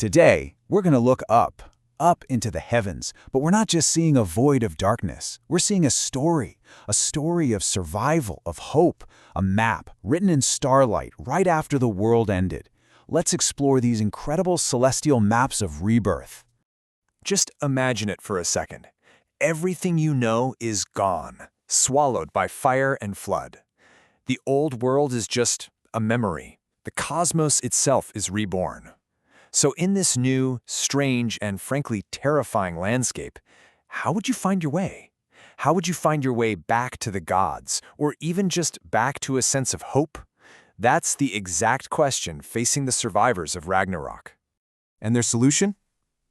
Today, we're going to look up into the heavens, but we're not just seeing a void of darkness. We're seeing a story of survival, of hope, a map written in starlight right after the world ended. Let's explore these incredible celestial maps of rebirth. Just imagine it for a second. Everything you know is gone, swallowed by fire and flood. The old world is just a memory. The cosmos itself is reborn. So in this new, strange, and frankly terrifying landscape, how would you find your way? How would you find your way back to the gods, or even just back to a sense of hope? That's the exact question facing the survivors of Ragnarok. And their solution?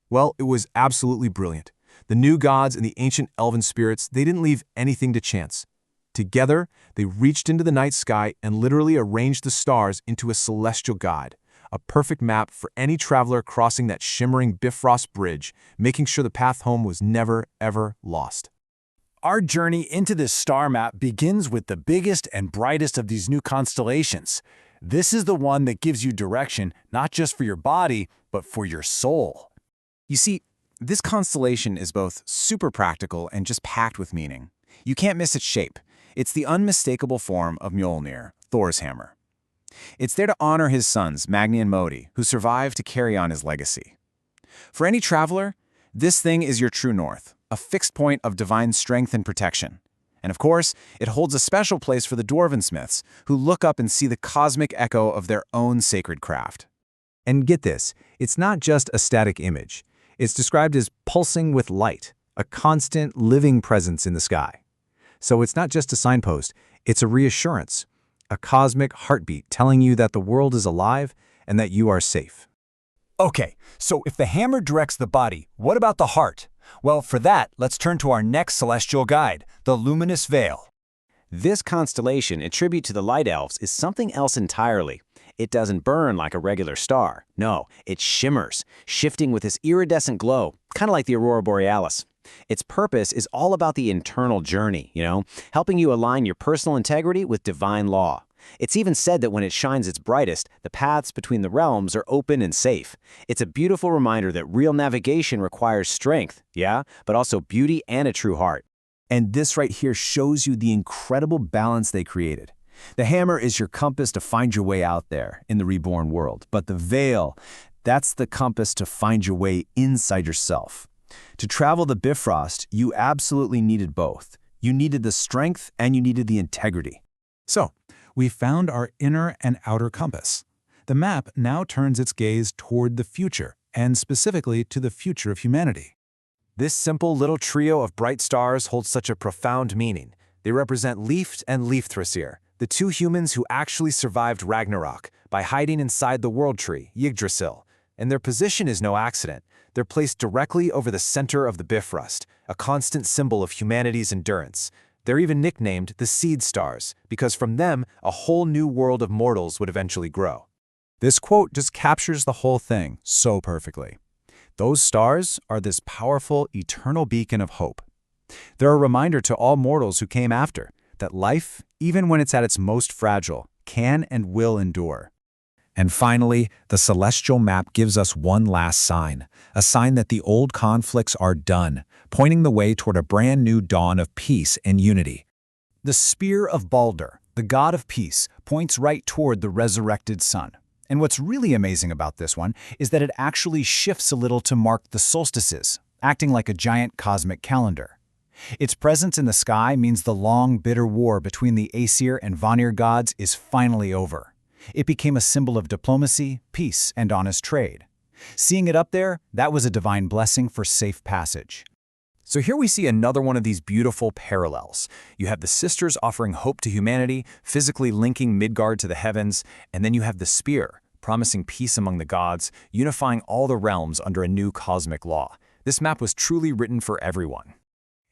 Well, it was absolutely brilliant. The new gods and the ancient elven spirits, they didn't leave anything to chance. Together, they reached into the night sky and literally arranged the stars into a celestial guide, a perfect map for any traveler crossing that shimmering Bifrost bridge, making sure the path home was never, ever lost. Our journey into this star map begins with the biggest and brightest of these new constellations. This is the one that gives you direction, not just for your body, but for your soul. You see, this constellation is both super practical and just packed with meaning. You can't miss its shape. It's the unmistakable form of Mjolnir, Thor's hammer. It's there to honor his sons, Magni and Modi, who survived to carry on his legacy. For any traveler, this thing is your true north, a fixed point of divine strength and protection. And of course, it holds a special place for the dwarven smiths, who look up and see the cosmic echo of their own sacred craft. And get this, it's not just a static image. It's described as pulsing with light, a constant, living presence in the sky. So it's not just a signpost, it's a reassurance, a cosmic heartbeat telling you that the world is alive and that you are safe. Okay, so if the hammer directs the body, what about the heart? Well, for that, let's turn to our next celestial guide, the luminous veil. This constellation, a tribute to the light elves, is something else entirely. It doesn't burn like a regular star. No, it shimmers, shifting with this iridescent glow, kind of like the aurora borealis. Its purpose is all about the internal journey, helping you align your personal integrity with divine law. It's even said that when it shines its brightest, the paths between the realms are open and safe. It's a beautiful reminder that real navigation requires strength, but also beauty and a true heart. And this right here shows you the incredible balance they created. The hammer is your compass to find your way out there in the reborn world, but the veil, that's the compass to find your way inside yourself. To travel the Bifrost, you absolutely needed both. You needed the strength and you needed the integrity. So, we found our inner and outer compass. The map now turns its gaze toward the future, and specifically to the future of humanity. This simple little trio of bright stars holds such a profound meaning. They represent Líft and Lífthrasir, the two humans who actually survived Ragnarok by hiding inside the world tree, Yggdrasil. And their position is no accident. They're placed directly over the center of the Bifrost, a constant symbol of humanity's endurance. They're even nicknamed the Seed Stars, because from them, a whole new world of mortals would eventually grow. This quote just captures the whole thing so perfectly. Those stars are this powerful, eternal beacon of hope. They're a reminder to all mortals who came after that life, even when it's at its most fragile, can and will endure. And finally, the celestial map gives us one last sign, a sign that the old conflicts are done, pointing the way toward a brand new dawn of peace and unity. The spear of Balder, the god of peace, points right toward the resurrected sun. And what's really amazing about this one is that it actually shifts a little to mark the solstices, acting like a giant cosmic calendar. Its presence in the sky means the long, bitter war between the Aesir and Vanir gods is finally over. It became a symbol of diplomacy, peace, and honest trade. Seeing it up there, that was a divine blessing for safe passage. So here we see another one of these beautiful parallels. You have the sisters offering hope to humanity, physically linking Midgard to the heavens, and then you have the spear, promising peace among the gods, unifying all the realms under a new cosmic law. This map was truly written for everyone.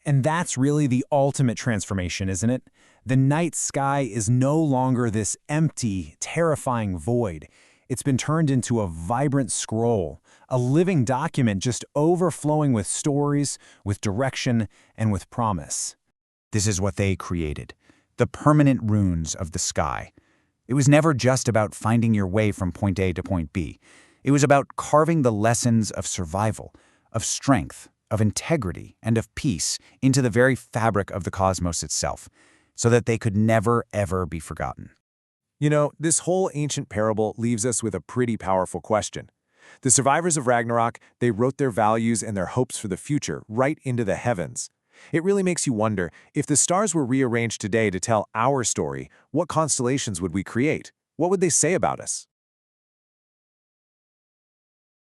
And that's really the ultimate transformation, isn't it? The night sky is no longer this empty, terrifying void. It's been turned into a vibrant scroll, a living document just overflowing with stories, with direction, and with promise. This is what they created, the permanent runes of the sky. It was never just about finding your way from point A to point B. It was about carving the lessons of survival, of strength, of integrity, and of peace into the very fabric of the cosmos itself, so that they could never, ever be forgotten. You know, this whole ancient parable leaves us with a pretty powerful question. The survivors of Ragnarok, they wrote their values and their hopes for the future right into the heavens. It really makes you wonder, if the stars were rearranged today to tell our story, what constellations would we create? What would they say about us?